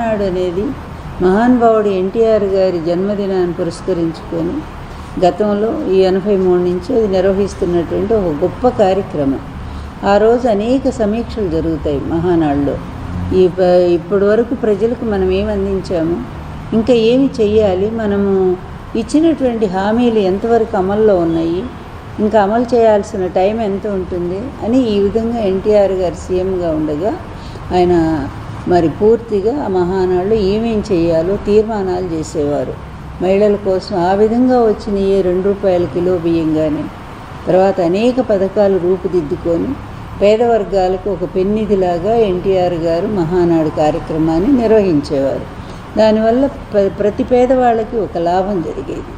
మహానాడు అనేది మహానుభావుడు ఎన్టీఆర్ గారి జన్మదినాన్ని పురస్కరించుకొని గతంలో ఈ 83 నుంచి అది నిర్వహిస్తున్నటువంటి ఒక గొప్ప కార్యక్రమం. ఆ రోజు అనేక సమీక్షలు జరుగుతాయి మహానాడులో. ఇప్పటి వరకు ప్రజలకు మనం ఏమి అందించాము, ఇంకా ఏమి చెయ్యాలి, మనము ఇచ్చినటువంటి హామీలు ఎంతవరకు అమల్లో ఉన్నాయి, ఇంకా అమలు చేయాల్సిన టైం ఎంత ఉంటుంది అని ఈ విధంగా ఎన్టీఆర్ గారు సీఎంగా ఉండగా ఆయన మరి పూర్తిగా ఆ మహానాడులో ఏమేం చేయాలో తీర్మానాలు చేసేవారు మహిళల కోసం. ఆ విధంగా వచ్చిన ఏ ₹2 కిలో బియ్యం కానీ తర్వాత అనేక పథకాలు రూపుదిద్దుకొని పేద వర్గాలకు ఒక పెన్నిధిలాగా ఎన్టీఆర్ గారు మహానాడు కార్యక్రమాన్ని నిర్వహించేవారు. దానివల్ల ప్రతి పేదవాళ్ళకి ఒక లాభం జరిగేది.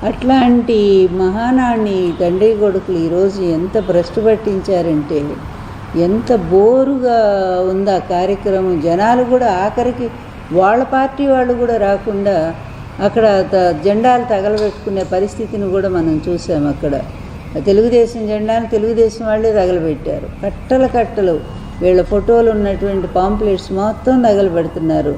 అట్లాంటి మహానాడిని తండ్రి కొడుకులు ఈరోజు ఎంత భ్రష్టు పట్టించారంటే ఎంత బోరుగా ఉంది ఆ కార్యక్రమం. జనాలు కూడా ఆఖరికి వాళ్ళ పార్టీ వాళ్ళు కూడా రాకుండా అక్కడ జెండాలు తగలబెట్టుకునే పరిస్థితిని కూడా మనం చూసాం. అక్కడ తెలుగుదేశం జెండాను తెలుగుదేశం వాళ్ళే తగలబెట్టారు. కట్టలు వీళ్ళ ఫోటోలు ఉన్నటువంటి పాంప్లెట్స్ మొత్తం తగలబెడుతున్నారు.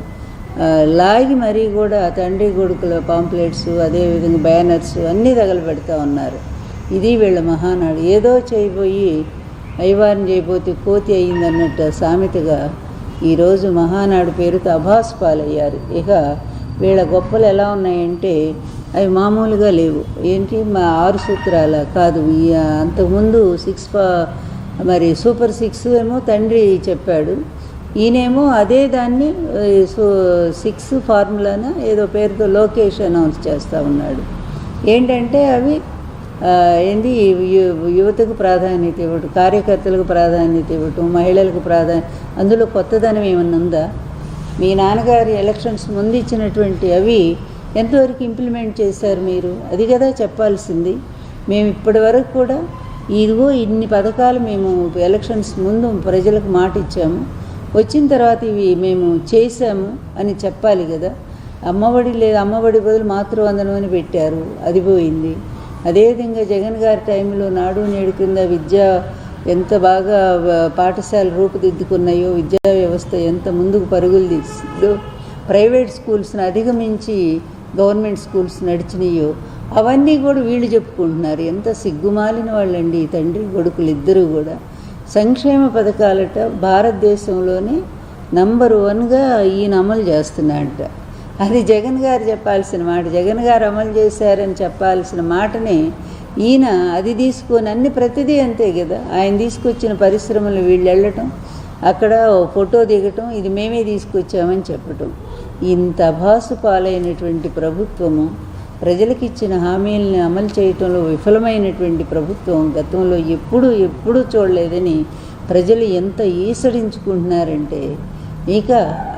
లాగి మరీ కూడా తండ్రి కొడుకుల పాంప్లెట్స్ అదేవిధంగా బ్యానర్స్ అన్నీ తగలబెడతా ఉన్నారు. ఇది వీళ్ళ మహానాడు. ఏదో చేయబోయి అయ్యవారిని చేయబోతే కోతి అయ్యిందన్నట్టు సామెతగా ఈరోజు మహానాడు పేరుతో అభాస్ పాలయ్యారు. ఇక వీళ్ళ గొప్పలు ఎలా ఉన్నాయంటే అవి మామూలుగా లేవు. ఏంటి, మా 6 సూత్రాల కాదు, అంతకుముందు 6 మరి సూపర్ 6 ఏమో తండ్రి చెప్పాడు, ఈయనేమో అదే దాన్ని 6 ఫార్ములాన ఏదో పేరుతో లోకేష్ అనౌన్స్ చేస్తూ ఉన్నాడు. ఏంటంటే అవి ఏంది, యువతకు ప్రాధాన్యత ఇవ్వటం, కార్యకర్తలకు ప్రాధాన్యత ఇవ్వటం, మహిళలకు అందులో కొత్తదనం ఏమన్నా ఉందా? మీ నాన్నగారి ఎలక్షన్స్ ముందు ఇచ్చినటువంటి అవి ఎంతవరకు ఇంప్లిమెంట్ చేశారు మీరు? అది కదా చెప్పాల్సింది. మేము ఇప్పటి వరకు కూడా ఇదిగో ఇన్ని పథకాలు మేము ఎలక్షన్స్ ముందు ప్రజలకు మాట ఇచ్చాము, వచ్చిన తర్వాత ఇవి మేము చేశాము అని చెప్పాలి కదా. అమ్మఒడి లేదు, అమ్మఒడి బదులు మాతృవందనం అని పెట్టారు, అది పోయింది. అదేవిధంగా జగన్ గారి టైంలో నాడు నేడు కింద విద్య ఎంత బాగా పాఠశాలలు రూపుదిద్దుకున్నాయో, విద్యా వ్యవస్థ ఎంత ముందుకు పరుగులు తీసిందో, ప్రైవేట్ స్కూల్స్ని అధిగమించి గవర్నమెంట్ స్కూల్స్ నడిచినాయో అవన్నీ కూడా వీళ్ళు చెప్పుకుంటున్నారు. ఎంత సిగ్గుమాలిన వాళ్ళండి తండ్రి కొడుకులు ఇద్దరు కూడా. సంక్షేమ పథకాలట భారతదేశంలోనే నంబర్ 1గా ఈయన అమలు చేస్తున్నాడట. అది జగన్ గారు చెప్పాల్సిన మాట. జగన్ గారు అమలు చేశారని చెప్పాల్సిన మాటనే ఈయన అది తీసుకొని అన్ని ప్రతిదీ అంతే కదా. ఆయన తీసుకొచ్చిన పరిశ్రమలు వీళ్ళు వెళ్ళటం, అక్కడ ఫోటో దిగటం, ఇది మేమే తీసుకొచ్చామని చెప్పటం. ఇంత అభాసు పాలైనటువంటి ప్రభుత్వము, ప్రజలకు ఇచ్చిన హామీలను అమలు చేయటంలో విఫలమైనటువంటి ప్రభుత్వం గతంలో ఎప్పుడూ చూడలేదని ప్రజలు ఎంత ఈసడించుకుంటున్నారంటే, ఇక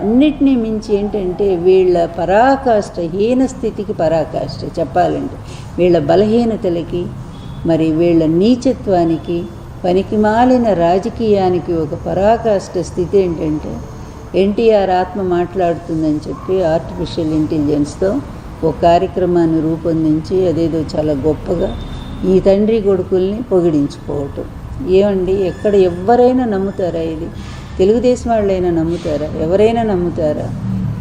అన్నిటినీ మించి ఏంటంటే వీళ్ళ పరాకాష్ట, హీన స్థితికి పరాకాష్ట చెప్పాలంటే, వీళ్ళ బలహీనతలకి మరి వీళ్ళ నీచత్వానికి, పనికిమాలిన రాజకీయానికి ఒక పరాకాష్ట స్థితి ఏంటంటే, ఎన్టీఆర్ ఆత్మ మాట్లాడుతుందని చెప్పి ఆర్టిఫిషియల్ ఇంటెలిజెన్స్తో ఒక కార్యక్రమాన్ని రూపొందించి అదేదో చాలా గొప్పగా ఈ తండ్రి కొడుకుల్ని పొగిడించుకోవటం. ఏమండి, ఎక్కడ ఎవరైనా నమ్ముతారా? ఇది తెలుగుదేశం వాళ్ళైనా నమ్ముతారా? ఎవరైనా నమ్ముతారా?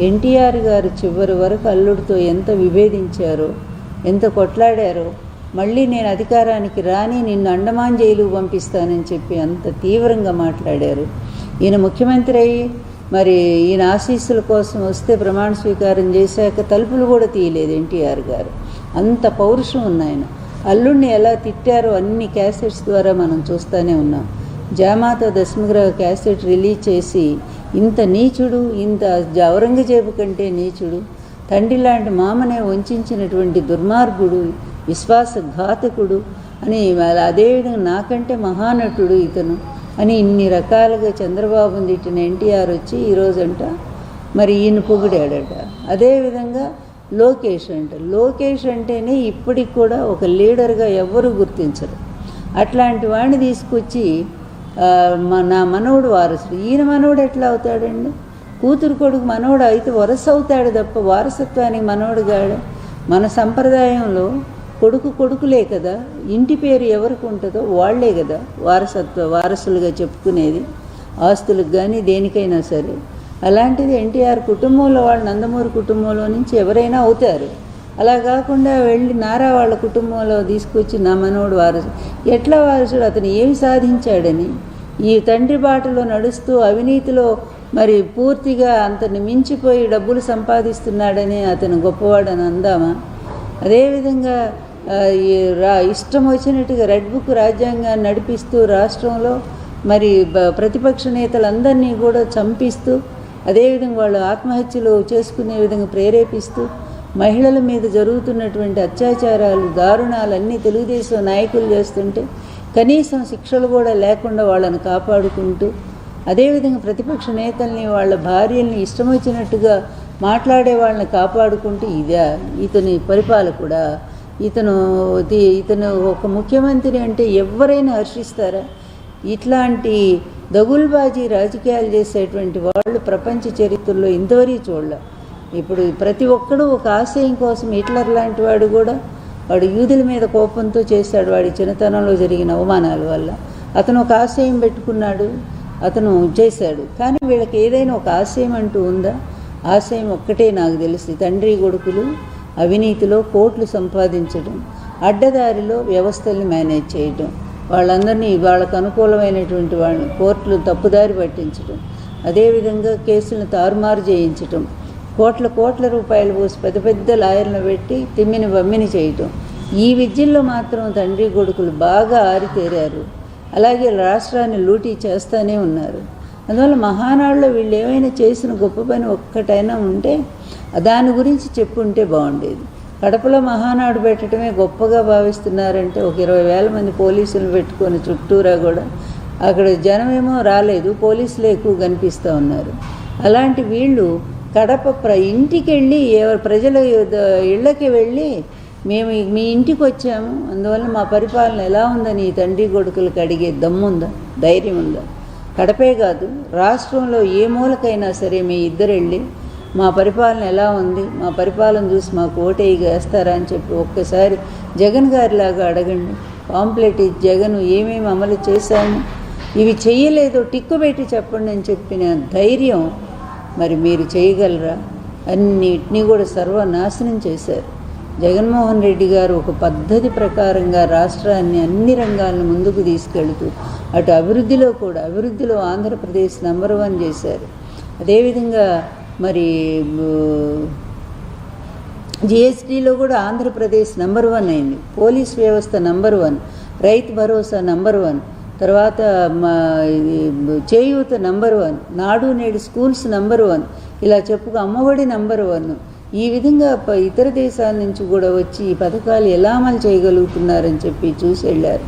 ఎన్టీఆర్ గారు చివరి వరకు అల్లుడితో ఎంత విభేదించారో, ఎంత కొట్లాడారో, మళ్ళీ నేను అధికారానికి రాని నిన్ను అండమాన్ జైలుకు పంపిస్తానని చెప్పి అంత తీవ్రంగా మాట్లాడారు. ఈయన ముఖ్యమంత్రి అయ్యి మరి ఈయన ఆశీస్సుల కోసం వస్తే ప్రమాణ స్వీకారం చేశాక తలుపులు కూడా తీయలేదు ఎన్టీఆర్ గారు. అంత పౌరుషం ఉన్నాయన. అల్లుడిని ఎలా తిట్టారో అన్ని క్యాసెట్స్ ద్వారా మనం చూస్తూనే ఉన్నాం. జామాత దశమగ్రహ క్యాసెట్ రిలీజ్ చేసి ఇంత నీచుడు, ఇంత ఔరంగజేబు కంటే నీచుడు, తండ్రి లాంటి మామనే వంచినటువంటి దుర్మార్గుడు, విశ్వాసఘాతకుడు అని, అదేవిధంగా నాకంటే మహానటుడు ఇతను అని ఇన్ని రకాలుగా చంద్రబాబుని తిట్టిన ఎన్టీఆర్ వచ్చి ఈరోజంట మరి ఈయన పొగిడాడట. అదేవిధంగా లోకేష్ అంటేనే ఇప్పటికి కూడా ఒక లీడర్గా ఎవ్వరూ గుర్తించరు. అట్లాంటి వాడిని తీసుకొచ్చి నా మనవడు వారసుడు, ఈయన మనవడు ఎట్లా అవుతాడండి? కూతురు కొడుకు మనవడు అయితే వరస అవుతాడు తప్ప వారసత్వానికి మనవడు గాడు. మన సంప్రదాయంలో కొడుకులే కదా, ఇంటి పేరు ఎవరికి ఉంటుందో వాళ్లే కదా వారసులుగా చెప్పుకునేది, ఆస్తులకు కానీ దేనికైనా సరే. అలాంటిది ఎన్టీఆర్ కుటుంబంలో వాళ్ళు నందమూరి కుటుంబంలో నుంచి ఎవరైనా అవుతారు. అలా కాకుండా వెళ్ళి నారా వాళ్ళ కుటుంబంలో తీసుకొచ్చి నా మనోడు వారసు, ఎట్లా వారసుడు, అతను ఏమి సాధించాడని, ఈ తండ్రి బాటలో నడుస్తూ అవినీతిలో మరి పూర్తిగా అంతని మించిపోయి డబ్బులు సంపాదిస్తున్నాడని అతను గొప్పవాడని అందామా? అదేవిధంగా ఇష్టం వచ్చినట్టుగా రెడ్ బుక్ రాజ్యాంగాన్ని నడిపిస్తూ రాష్ట్రంలో మరి ప్రతిపక్ష నేతలందరినీ కూడా చంపిస్తూ, అదేవిధంగా వాళ్ళు ఆత్మహత్యలు చేసుకునే విధంగా ప్రేరేపిస్తూ, మహిళల మీద జరుగుతున్నటువంటి అత్యాచారాలు దారుణాలన్నీ తెలుగుదేశం నాయకులు చేస్తుంటే కనీసం శిక్షలు కూడా లేకుండా వాళ్ళని కాపాడుకుంటూ, అదేవిధంగా ప్రతిపక్ష నేతల్ని వాళ్ళ భార్యల్ని ఇష్టం వచ్చినట్టుగా మాట్లాడే వాళ్ళని కాపాడుకుంటూ, ఇతని పరిపాలకుడా? ఇతను ఒక ముఖ్యమంత్రి అంటే ఎవరైనా హర్షిస్తారా? ఇట్లాంటి దగుల్బాజీ రాజకీయాలు చేసేటువంటి వాళ్ళు ప్రపంచ చరిత్రలో ఇంతవరకు చూడలే. ఇప్పుడు ప్రతి ఒక్కడూ ఒక ఆశయం కోసం, హిట్లర్ లాంటి వాడు కూడా వాడు యూదుల మీద కోపంతో చేశాడు, వాడి చిన్నతనంలో జరిగిన అవమానాల వల్ల. అతను ఒక ఆశయం పెట్టుకున్నాడు, అతను చేశాడు. కానీ వీళ్ళకి ఏదైనా ఒక ఆశయం అంటూ ఉందా? ఆశయం ఒక్కటే నాకు తెలిసి, తండ్రి కొడుకులు అవినీతిలో కోట్లు సంపాదించడం, అడ్డదారిలో వ్యవస్థల్ని మేనేజ్ చేయటం, వాళ్ళందరినీ వాళ్ళకు అనుకూలమైనటువంటి వాళ్ళని కోర్టులు తప్పుదారి పట్టించడం, అదేవిధంగా కేసులను తారుమారు చేయించటం, కోట్ల రూపాయలు పోసి పెద్ద పెద్ద లాయర్లను పెట్టి తిమ్మిని బమ్మిని చేయటం. ఈ విద్యల్లో మాత్రం తండ్రి కొడుకులు బాగా ఆరితేరారు. అలాగే రాష్ట్రాన్ని లూటీ చేస్తూనే ఉన్నారు. అందువల్ల మహానాడులో వీళ్ళు ఏమైనా చేసిన గొప్ప పని ఒక్కటైనా ఉంటే దాని గురించి చెప్పుంటే బాగుండేది. కడపలో మహానాడు పెట్టడమే గొప్పగా భావిస్తున్నారంటే, ఒక 20,000 మంది పోలీసులు పెట్టుకొని చుట్టూరా కూడా అక్కడ జనమేమో రాలేదు, పోలీసులు ఎక్కువ కనిపిస్తూ ఉన్నారు. అలాంటి వీళ్ళు కడప ఇంటికి వెళ్ళి ప్రజల ఇళ్ళకి వెళ్ళి మేము మీ ఇంటికి వచ్చాము, అందువల్ల మా పరిపాలన ఎలా ఉందని ఈ తండ్రి కొడుకులకు అడిగే దమ్ముందా, ధైర్యం ఉందా? కడపే కాదు, రాష్ట్రంలో ఏ మూలకైనా సరే మీ ఇద్దరు వెళ్ళి మా పరిపాలన ఎలా ఉంది, మా పరిపాలన చూసి మాకు ఓటేయి వేస్తారా అని చెప్పి ఒక్కసారి జగన్ గారిలాగా అడగండి. పాంప్లెట్ ఇచ్చి జగన్ ఏమేమి అమలు చేశాము, ఇవి చెయ్యలేదో టిక్కు పెట్టి చెప్పండి అని చెప్పిన ధైర్యం మరి మీరు చేయగలరా? అన్నిటినీ కూడా సర్వనాశనం చేశారు. జగన్మోహన్ రెడ్డి గారు ఒక పద్ధతి ప్రకారంగా రాష్ట్రాన్ని అన్ని రంగాలను ముందుకు తీసుకెళ్తూ అటు అభివృద్ధిలో ఆంధ్రప్రదేశ్ నంబర్ 1 చేశారు. అదేవిధంగా మరి జిఎస్టీలో కూడా ఆంధ్రప్రదేశ్ నంబర్ 1 అయింది. పోలీస్ వ్యవస్థ నంబర్ 1, రైతు భరోసా నంబర్ 1, తర్వాత చేయూత నంబర్ 1, నాడు నేడు స్కూల్స్ నంబర్ 1, ఇలా చెప్పుకు అమ్మఒడి నంబర్ 1. ఈ విధంగా ఇతర దేశాల నుంచి కూడా వచ్చి ఈ పథకాలు ఎలా అమలు చేయగలుగుతున్నారని చెప్పి చూసి వెళ్ళారు.